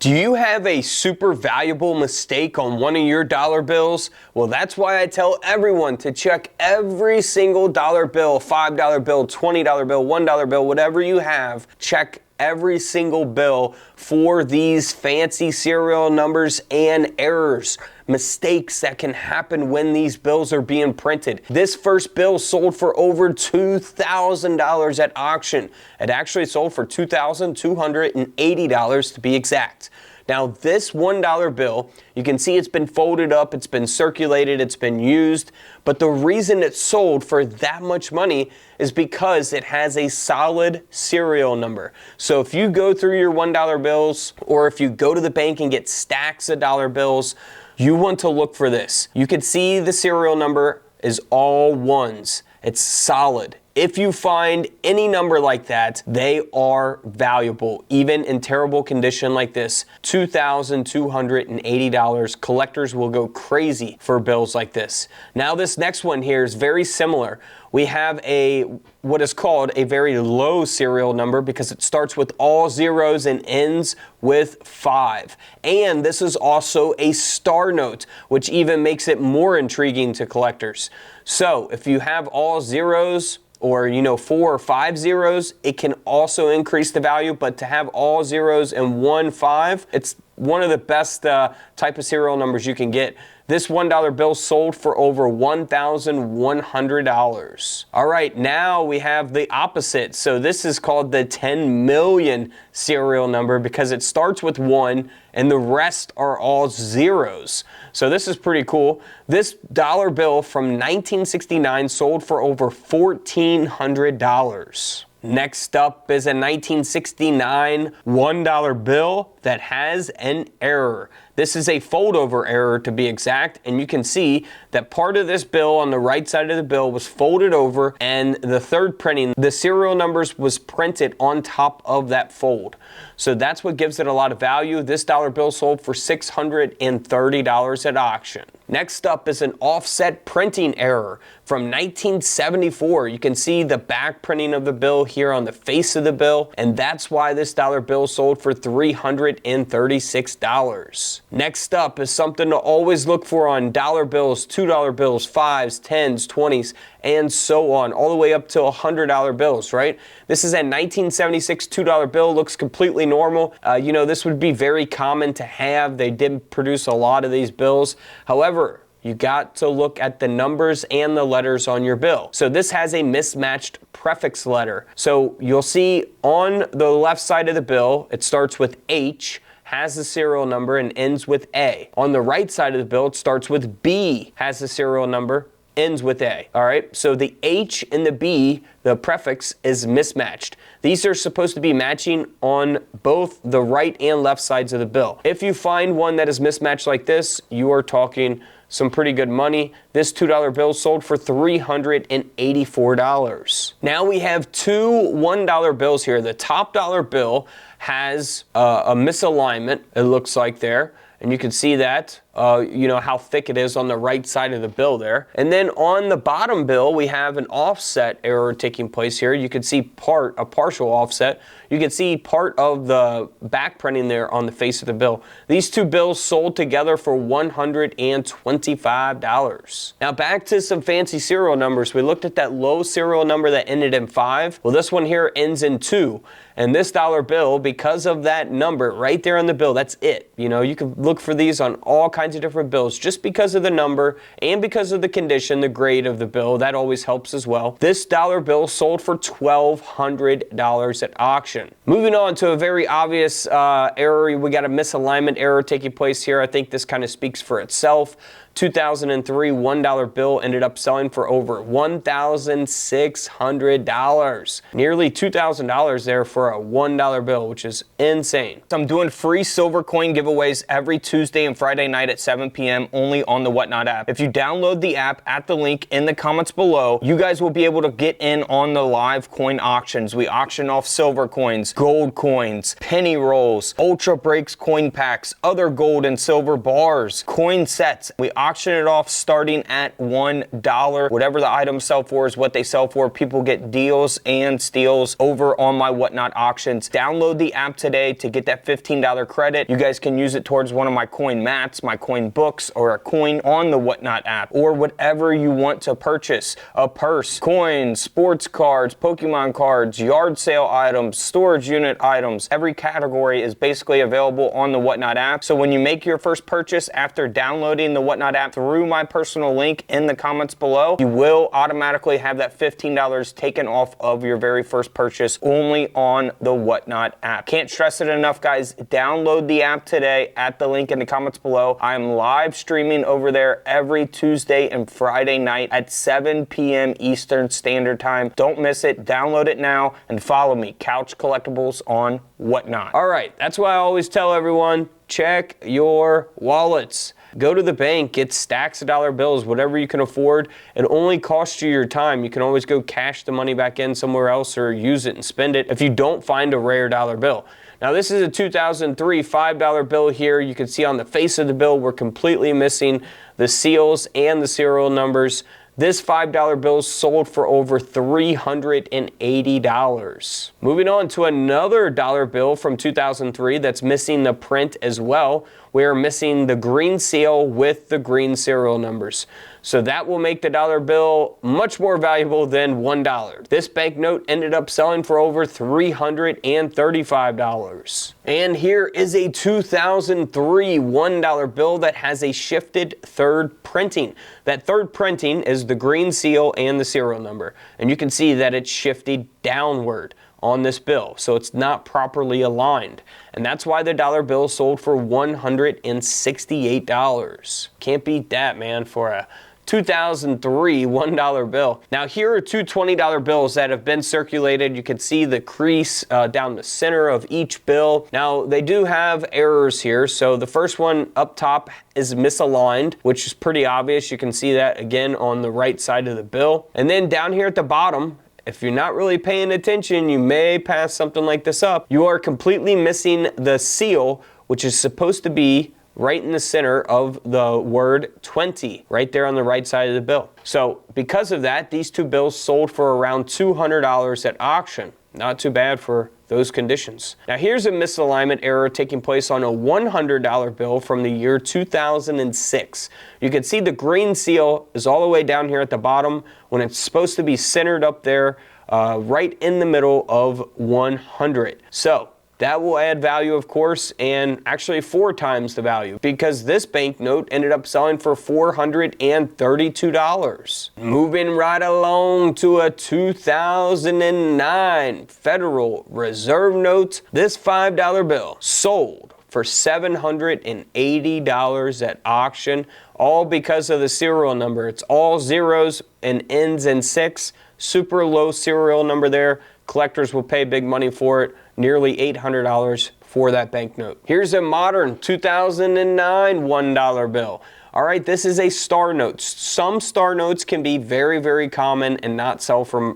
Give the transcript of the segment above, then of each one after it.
Do you have a super valuable mistake on one of your dollar bills? Well, that's why I tell everyone to check every single dollar bill, $5 bill, $20 bill, $1 bill, whatever you have. Check every single bill for these fancy serial numbers and errors, mistakes that can happen when these bills are being printed. This first bill sold for over $2,000 at auction. It actually sold for $2,280 to be exact. Now this $1 bill, you can see it's been folded up, it's been circulated, it's been used, but the reason it sold for that much money is because it has a solid serial number. So if you go through your $1 bills, or if you go to the bank and get stacks of dollar bills, you want to look for this. You can see the serial number is all ones. It's solid. If you find any number like that, they are valuable, even in terrible condition like this. $2,280. Collectors will go crazy for bills like this. Now this next one here is very similar. We have what is called a very low serial number because it starts with all zeros and ends with 5. And this is also a star note, which even makes it more intriguing to collectors. So if you have all zeros, or 4 or 5 zeros, it can also increase the value, but to have all zeros and 1 5, it's one of the best type of serial numbers you can get. This $1 bill sold for over $1,100. All right, now we have the opposite. So this is called the 10 million serial number because it starts with 1 and the rest are all zeros. So this is pretty cool. This dollar bill from 1969 sold for over $1,400. Next up is a 1969 $1 bill that has an error. This is a fold-over error to be exact, and you can see that part of this bill on the right side of the bill was folded over, and the third printing, the serial numbers was printed on top of that fold. So that's what gives it a lot of value. This dollar bill sold for $630 at auction. Next up is an offset printing error from 1974. You can see the back printing of the bill here on the face of the bill, and that's why this dollar bill sold for $336. Next up is something to always look for on dollar bills, $2 bills, 5s, 10s, 20s, and so on, all the way up to $100 bills, right? This is a 1976 $2 bill, looks completely normal. This would be very common to have. They did produce a lot of these bills. However, you got to look at the numbers and the letters on your bill. So this has a mismatched prefix letter. So you'll see on the left side of the bill, it starts with H, has the serial number, and ends with A. On the right side of the bill, it starts with B, has the serial number, ends with A. All right, so the H and the B, the prefix, is mismatched. These are supposed to be matching on both the right and left sides of the bill. If you find one that is mismatched like this, you are talking some pretty good money. This $2 bill sold for $384. Now we have two $1 bills here. The top dollar bill has a misalignment, it looks like there. And you can see that, how thick it is on the right side of the bill there. And then on the bottom bill, we have an offset error taking place here. You can see a partial offset. You can see part of the back printing there on the face of the bill. These two bills sold together for $125. Now back to some fancy serial numbers. We looked at that low serial number that ended in 5. Well, this one here ends in 2. And this dollar bill, because of that number right there on the bill, that's it. You can look for these on all kinds of different bills just because of the number and because of the condition, the grade of the bill. That always helps as well. This dollar bill sold for $1,200 at auction. Moving on to a very obvious error. We got a misalignment error taking place here. I think this kind of speaks for itself. 2003 $1 bill ended up selling for over $1,600. Nearly $2,000 there for a $1 bill, which is insane. I'm doing free silver coin giveaways every Tuesday and Friday night at 7 p.m. only on the Whatnot app. If you download the app at the link in the comments below, you guys will be able to get in on the live coin auctions. We auction off silver coins, gold coins, penny rolls, ultra breaks coin packs, other gold and silver bars, coin sets. We auction it off starting at $1. Whatever the items sell for is what they sell for. People get deals and steals over on my Whatnot Auctions. Download the app today to get that $15 credit. You guys can use it towards one of my coin mats, my coin books, or a coin on the Whatnot app, or whatever you want to purchase. A purse, coins, sports cards, Pokemon cards, yard sale items, storage unit items. Every category is basically available on the Whatnot app. So when you make your first purchase after downloading the Whatnot app through my personal link in the comments below, you will automatically have that $15 taken off of your very first purchase only on the Whatnot app. Can't stress it enough, guys. Download the app today at the link in the comments below. I'm live streaming over there every Tuesday and Friday night at 7 p.m. Eastern Standard Time. Don't miss it. Download it now and follow me, Couch Collectibles on Whatnot. All right, that's why I always tell everyone, check your wallets. Go to the bank, get stacks of dollar bills, whatever you can afford. It only costs you your time. You can always go cash the money back in somewhere else or use it and spend it if you don't find a rare dollar bill. Now this is a 2003 $5 bill here. You can see on the face of the bill, we're completely missing the seals and the serial numbers. This $5 bill sold for over $380. Moving on to another dollar bill from 2003 that's missing the print as well. We're missing the green seal with the green serial numbers. So that will make the dollar bill much more valuable than $1. This banknote ended up selling for over $335. And here is a 2003 $1 bill that has a shifted third printing. That third printing is the green seal and the serial number. And you can see that it's shifted downward on this bill, so it's not properly aligned. And that's why the dollar bill sold for $168. Can't beat that, man, for a 2003 $1 bill. Now here are two $20 bills that have been circulated. You can see the crease down the center of each bill. Now they do have errors here. So the first one up top is misaligned, which is pretty obvious. You can see that again on the right side of the bill. And then down here at the bottom, if you're not really paying attention, you may pass something like this up. You are completely missing the seal, which is supposed to be right in the center of the word 20, right there on the right side of the bill. So because of that, these two bills sold for around $200 at auction. Not too bad for those conditions. Now here's a misalignment error taking place on a $100 bill from the year 2006. You can see the green seal is all the way down here at the bottom when it's supposed to be centered up there right in the middle of 100. So that will add value, of course, and actually 4 times the value because this banknote ended up selling for $432. Moving right along to a 2009 Federal Reserve note. This $5 bill sold for $780 at auction, all because of the serial number. It's all zeros and ends in 6. Super low serial number there. Collectors will pay big money for it, nearly $800 for that banknote. Here's a modern 2009 $1 bill. All right, this is a star note. Some star notes can be very, very common and not sell for,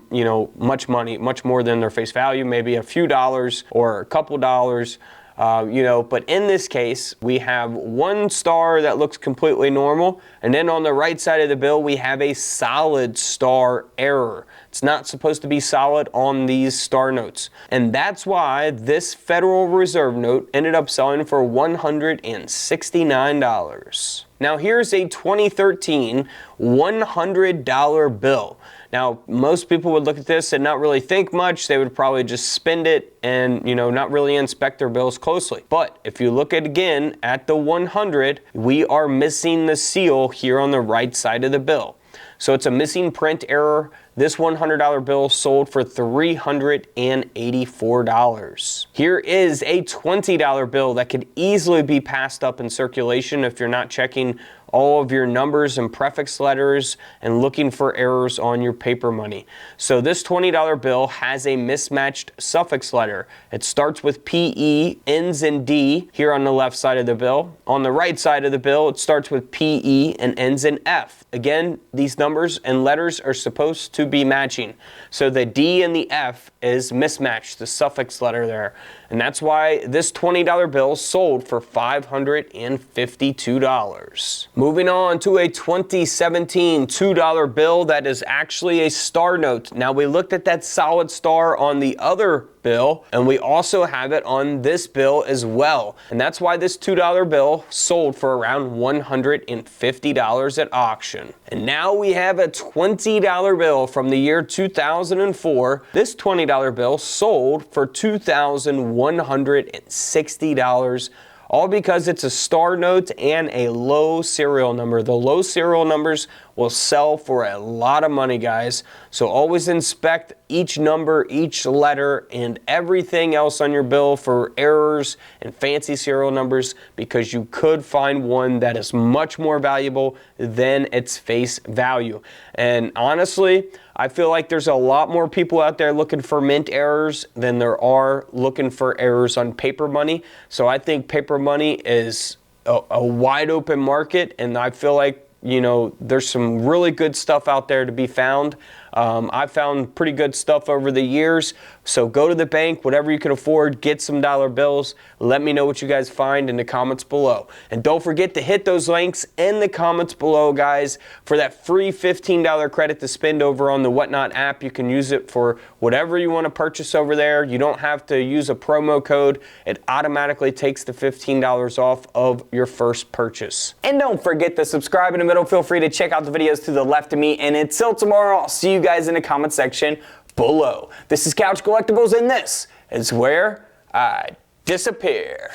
much money, much more than their face value, maybe a few dollars or a couple dollars. But in this case, we have one star that looks completely normal, and then on the right side of the bill, we have a solid star error. It's not supposed to be solid on these star notes. And that's why this Federal Reserve note ended up selling for $169. Now here's a 2013 $100 bill. Now, most people would look at this and not really think much. They would probably just spend it and, not really inspect their bills closely. But if you look again at the 100, we are missing the seal here on the right side of the bill. So it's a missing print error. This $100 bill sold for $384. Here is a $20 bill that could easily be passed up in circulation if you're not checking all of your numbers and prefix letters and looking for errors on your paper money. So this $20 bill has a mismatched suffix letter. It starts with PE, ends in D here on the left side of the bill. On the right side of the bill, it starts with PE and ends in F. Again, these numbers numbers and letters are supposed to be matching. So the D and the F is mismatched, the suffix letter there. And that's why this $20 bill sold for $552. Moving on to a 2017 $2 bill that is actually a star note. Now we looked at that solid star on the other bill, and we also have it on this bill as well. And that's why this $2 bill sold for around $150 at auction. And now we have a $20 bill from the year 2004. This $20 bill sold for $2,160. All because it's a star note and a low serial number. The low serial numbers will sell for a lot of money, guys. So always inspect each number, each letter, and everything else on your bill for errors and fancy serial numbers, because you could find one that is much more valuable than its face value. And honestly, I feel like there's a lot more people out there looking for mint errors than there are looking for errors on paper money. So I think paper money is a wide open market, and I feel like, you know, there's some really good stuff out there to be found. I've found pretty good stuff over the years. So go to the bank, whatever you can afford, get some dollar bills. Let me know what you guys find in the comments below. And don't forget to hit those links in the comments below, guys, for that free $15 credit to spend over on the Whatnot app. You can use it for whatever you want to purchase over there. You don't have to use a promo code. It automatically takes the $15 off of your first purchase. And don't forget to subscribe in the middle. Feel free to check out the videos to the left of me. And until tomorrow, I'll see you guys in the comment section below. This is Couch Collectibles, and this is where I disappear.